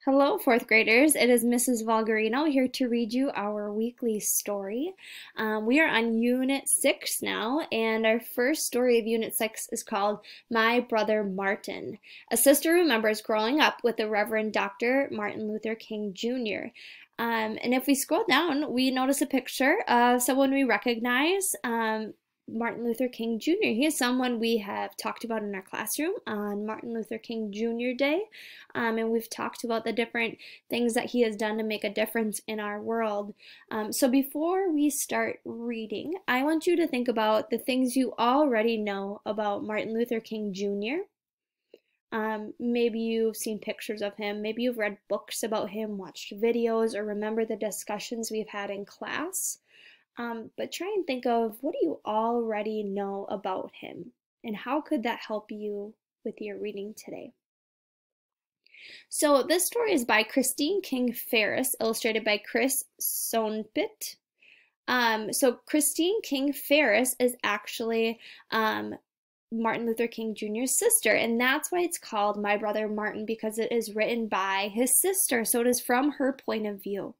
Hello, fourth graders. It is Mrs. Valgarino here to read you our weekly story. We are on Unit 6 now, and our first story of Unit 6 is called My Brother Martin. A sister remembers growing up with the Reverend Dr. Martin Luther King Jr. And if we scroll down, we notice a picture of someone we recognize. Martin Luther King Jr. He is someone we have talked about in our classroom on Martin Luther King Jr. Day, and we've talked about the different things that he has done to make a difference in our world. So before we start reading, I want you to think about the things you already know about Martin Luther King Jr. Maybe you've seen pictures of him, maybe you've read books about him, watched videos, or remember the discussions we've had in class. But try and think of what do you already know about him and how could that help you with your reading today? So this story is by Christine King Ferris, illustrated by Chris Sonpit. So Christine King Ferris is actually Martin Luther King Jr.'s sister, and that's why it's called My Brother Martin, because it is written by his sister, so it is from her point of view.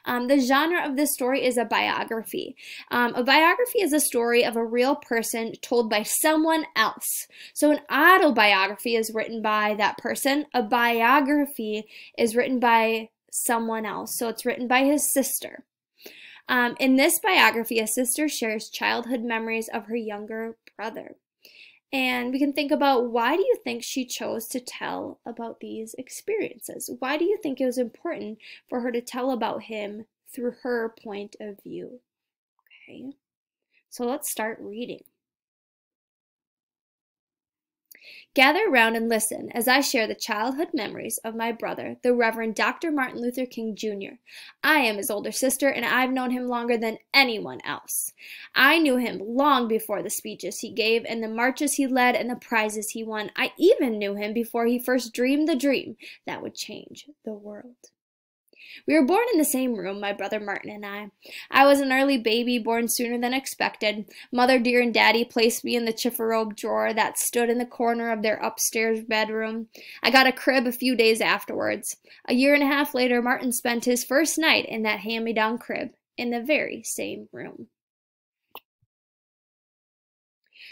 The genre of this story is a biography. A biography is a story of a real person told by someone else. So an autobiography is written by that person. A biography is written by someone else. So it's written by his sister. In this biography, a sister shares childhood memories of her younger brother. And we can think about, why do you think she chose to tell about these experiences? Why do you think it was important for her to tell about him through her point of view? Okay, so let's start reading. Gather around and listen as I share the childhood memories of my brother, the Reverend Dr. Martin Luther King Jr. I am his older sister, and I've known him longer than anyone else. I knew him long before the speeches he gave and the marches he led and the prizes he won. I even knew him before he first dreamed the dream that would change the world. We were born in the same room, my brother Martin and I. I was an early baby, born sooner than expected. Mother dear and Daddy placed me in the chifforobe drawer that stood in the corner of their upstairs bedroom. I got a crib a few days afterwards. A year and a half later, Martin spent his first night in that hand-me-down crib, in the very same room.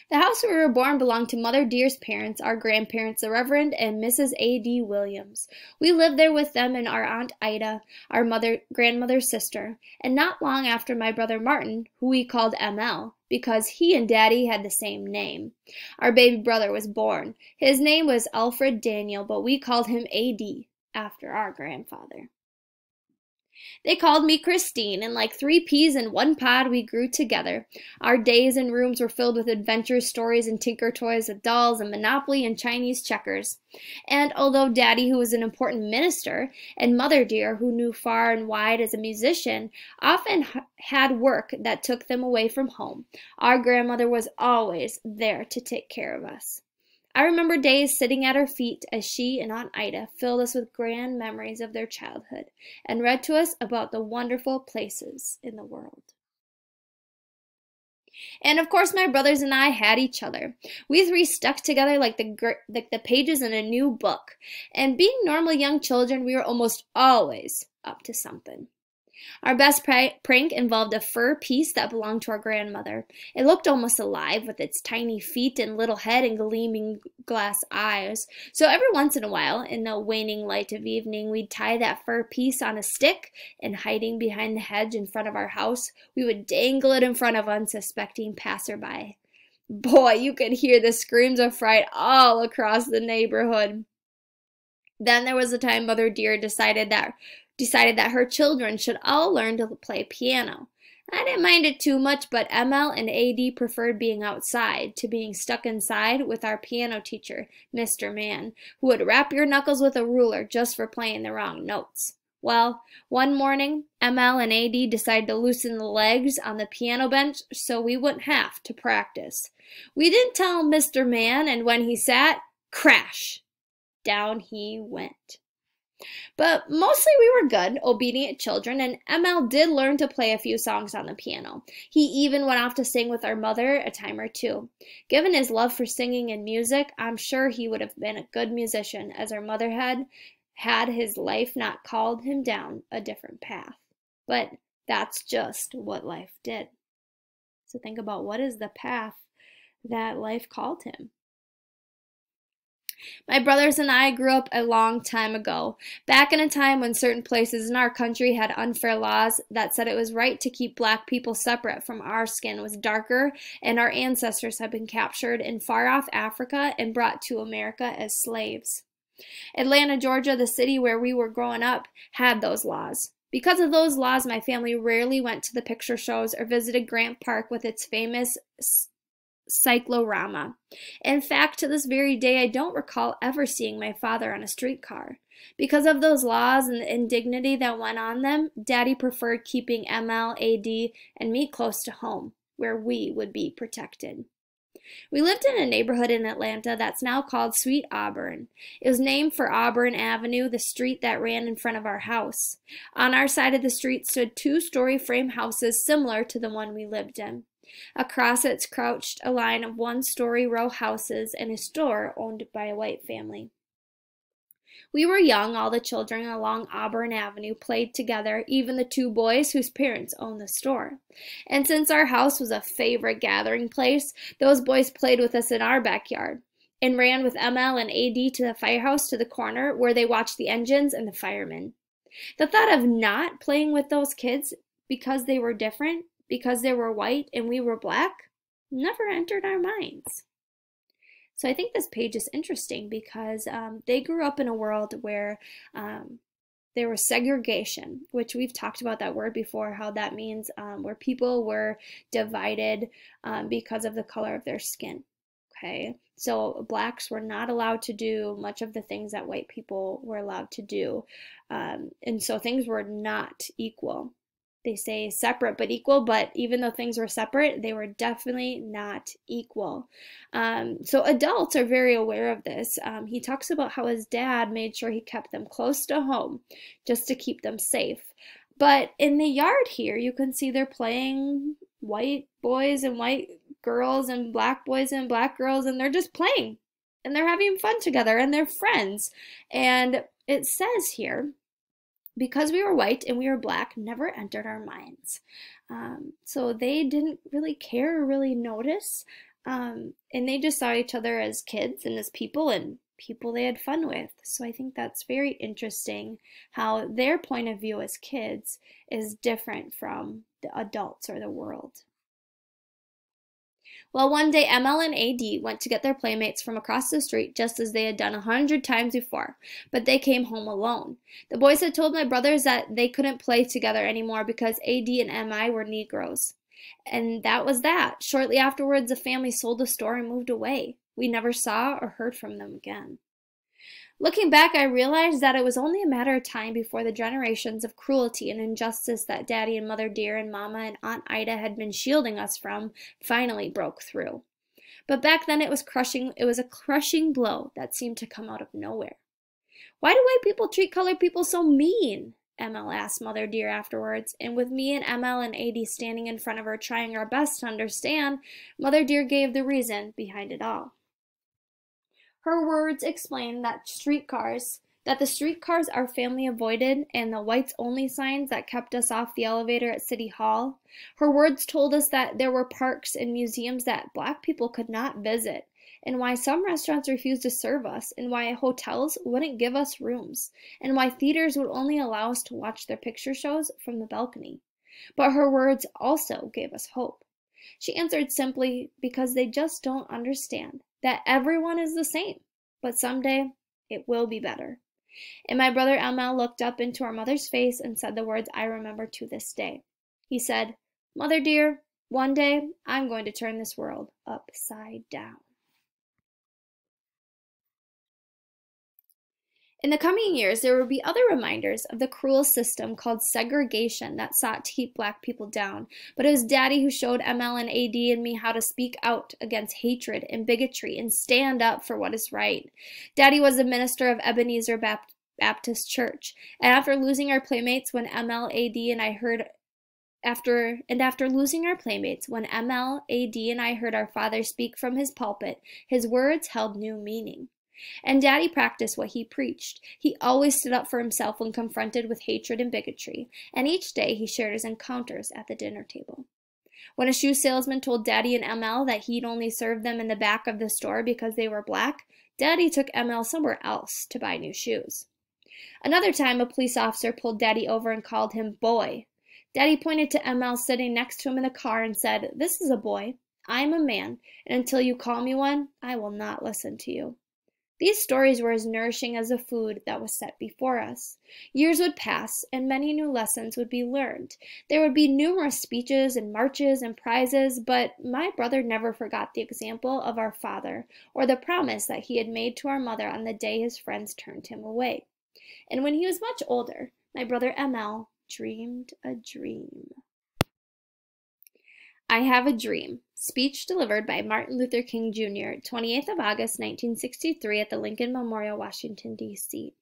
The house where we were born belonged to Mother Dear's parents, our grandparents, the Reverend and Mrs. A.D. Williams. We lived there with them and our Aunt Ida, our grandmother's sister, and not long after my brother Martin, who we called M.L., because he and Daddy had the same name. Our baby brother was born. His name was Alfred Daniel, but we called him A.D., after our grandfather. They called me Christine, and like 3 peas in one pod, we grew together. Our days and rooms were filled with adventure stories and tinker toys, with dolls and Monopoly and Chinese checkers. And although Daddy, who was an important minister, and Mother Dear, who knew far and wide as a musician, often had work that took them away from home, our grandmother was always there to take care of us. I remember days sitting at her feet as she and Aunt Ida filled us with grand memories of their childhood and read to us about the wonderful places in the world. And of course, my brothers and I had each other. We 3 stuck together like the pages in a new book. And being normal young children, we were almost always up to something. Our best prank involved a fur piece that belonged to our grandmother. It looked almost alive with its tiny feet and little head and gleaming glass eyes. So every once in a while, in the waning light of evening, we'd tie that fur piece on a stick, and hiding behind the hedge in front of our house, we would dangle it in front of unsuspecting passerby. Boy, you could hear the screams of fright all across the neighborhood. Then there was the time Mother Dear decided that her children should all learn to play piano. I didn't mind it too much, but ML and AD preferred being outside to being stuck inside with our piano teacher, Mr. Mann, who would rap your knuckles with a ruler just for playing the wrong notes. Well, one morning, ML and AD decided to loosen the legs on the piano bench so we wouldn't have to practice. We didn't tell Mr. Mann, and when he sat, crash! Down he went. But mostly we were good, obedient children, and ML did learn to play a few songs on the piano. He even went off to sing with our mother a time or two. Given his love for singing and music, I'm sure he would have been a good musician, as our mother had his life not called him down a different path. But that's just what life did. So think about, what is the path that life called him? My brothers and I grew up a long time ago, back in a time when certain places in our country had unfair laws that said it was right to keep black people separate from our skin was darker, and our ancestors had been captured in far-off Africa and brought to America as slaves. Atlanta, Georgia, the city where we were growing up, had those laws. Because of those laws, my family rarely went to the picture shows or visited Grant Park with its famous cyclorama. In fact, to this very day, I don't recall ever seeing my father on a streetcar. Because of those laws and the indignity that went on them, Daddy preferred keeping ML, AD, and me close to home, where we would be protected. We lived in a neighborhood in Atlanta that's now called Sweet Auburn. It was named for Auburn Avenue, the street that ran in front of our house. On our side of the street stood two-story frame houses similar to the one we lived in. Across it crouched a line of one-story row houses and a store owned by a white family. We were young. All the children along Auburn Avenue played together, even the two boys whose parents owned the store. And since our house was a favorite gathering place, those boys played with us in our backyard and ran with ML and AD to the firehouse to the corner where they watched the engines and the firemen. The thought of not playing with those kids because they were different, because they were white and we were black, never entered our minds. So I think this page is interesting because they grew up in a world where there was segregation, which we've talked about that word before, how that means where people were divided because of the color of their skin. Okay, so blacks were not allowed to do much of the things that white people were allowed to do, and so things were not equal. They say separate but equal, but even though things were separate, they were definitely not equal. So adults are very aware of this. He talks about how his dad made sure he kept them close to home just to keep them safe. But in the yard here, you can see they're playing, white boys and white girls and black boys and black girls, and they're just playing. And they're having fun together, and they're friends. And it says here, because we were white and we were black, never entered our minds. So they didn't really care or really notice. And they just saw each other as kids and as people and people they had fun with. So I think that's very interesting how their point of view as kids is different from the adults or the world. Well, one day ML and AD went to get their playmates from across the street just as they had done 100 times before, but they came home alone. The boys had told my brothers that they couldn't play together anymore because AD and MI were Negroes. And that was that. Shortly afterwards, the family sold the store and moved away. We never saw or heard from them again. Looking back, I realized that it was only a matter of time before the generations of cruelty and injustice that Daddy and Mother Dear and Mama and Aunt Ida had been shielding us from finally broke through. But back then it was a crushing blow that seemed to come out of nowhere. Why do white people treat colored people so mean? ML asked Mother Dear afterwards, and with me and ML and AD standing in front of her trying our best to understand, Mother Dear gave the reason behind it all. Her words explained that the streetcars our family avoided and the whites only signs that kept us off the elevator at City Hall. Her words told us that there were parks and museums that black people could not visit, and why some restaurants refused to serve us, and why hotels wouldn't give us rooms, and why theaters would only allow us to watch their picture shows from the balcony. But her words also gave us hope. She answered simply because they just don't understand that everyone is the same, but someday it will be better. And my brother ML looked up into our mother's face and said the words I remember to this day. He said, "Mother dear, one day I'm going to turn this world upside down." In the coming years, there will be other reminders of the cruel system called segregation that sought to keep black people down, but it was Daddy who showed ML and AD and me how to speak out against hatred and bigotry and stand up for what is right. Daddy was a minister of Ebenezer Baptist Church, and after losing our playmates when ML, AD, and I heard our father speak from his pulpit, his words held new meaning. And Daddy practiced what he preached. He always stood up for himself when confronted with hatred and bigotry, and each day he shared his encounters at the dinner table. When a shoe salesman told Daddy and ML that he'd only served them in the back of the store because they were black, Daddy took ML somewhere else to buy new shoes. Another time, a police officer pulled Daddy over and called him boy. Daddy pointed to ML sitting next to him in the car and said, "This is a boy. I am a man, and until you call me one, I will not listen to you." These stories were as nourishing as the food that was set before us. Years would pass, and many new lessons would be learned. There would be numerous speeches and marches and prizes, but my brother never forgot the example of our father or the promise that he had made to our mother on the day his friends turned him away. And when he was much older, my brother ML dreamed a dream. I Have a Dream, speech delivered by Martin Luther King Jr., 28th of August, 1963 at the Lincoln Memorial, Washington, D.C.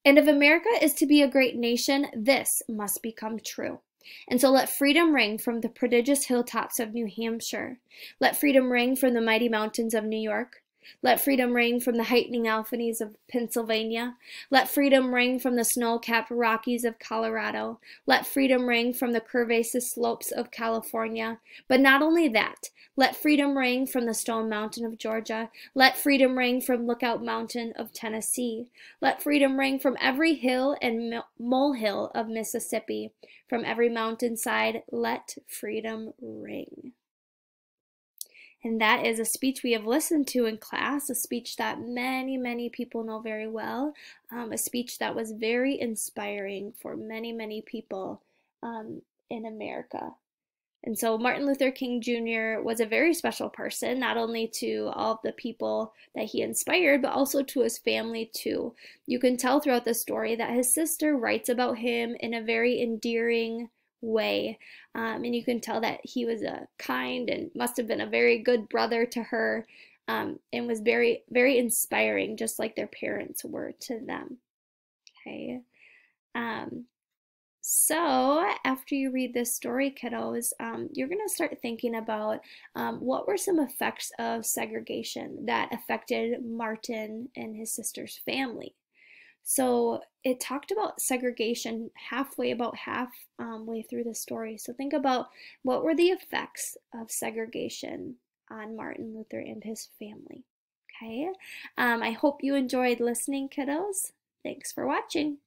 And if America is to be a great nation, this must become true. And so let freedom ring from the prodigious hilltops of New Hampshire. Let freedom ring from the mighty mountains of New York. Let freedom ring from the heightening alphanies of Pennsylvania. Let freedom ring from the snow-capped Rockies of Colorado. Let freedom ring from the curvaceous slopes of California. But not only that, let freedom ring from the Stone Mountain of Georgia. Let freedom ring from Lookout Mountain of Tennessee. Let freedom ring from every hill and molehill of Mississippi. From every mountainside, let freedom ring. And that is a speech we have listened to in class, a speech that many, many people know very well, a speech that was very inspiring for many, many people in America. And so Martin Luther King Jr. was a very special person, not only to all of the people that he inspired, but also to his family too. You can tell throughout the story that his sister writes about him in a very endearing way. And you can tell that he was a kind and must have been a very good brother to her, and was very, very inspiring, just like their parents were to them. Okay. So after you read this story, kiddos, you're going to start thinking about what were some effects of segregation that affected Martin and his sister's family. So it talked about segregation about halfway through the story. So think about what were the effects of segregation on Martin Luther and his family. Okay, I hope you enjoyed listening, kiddos. Thanks for watching.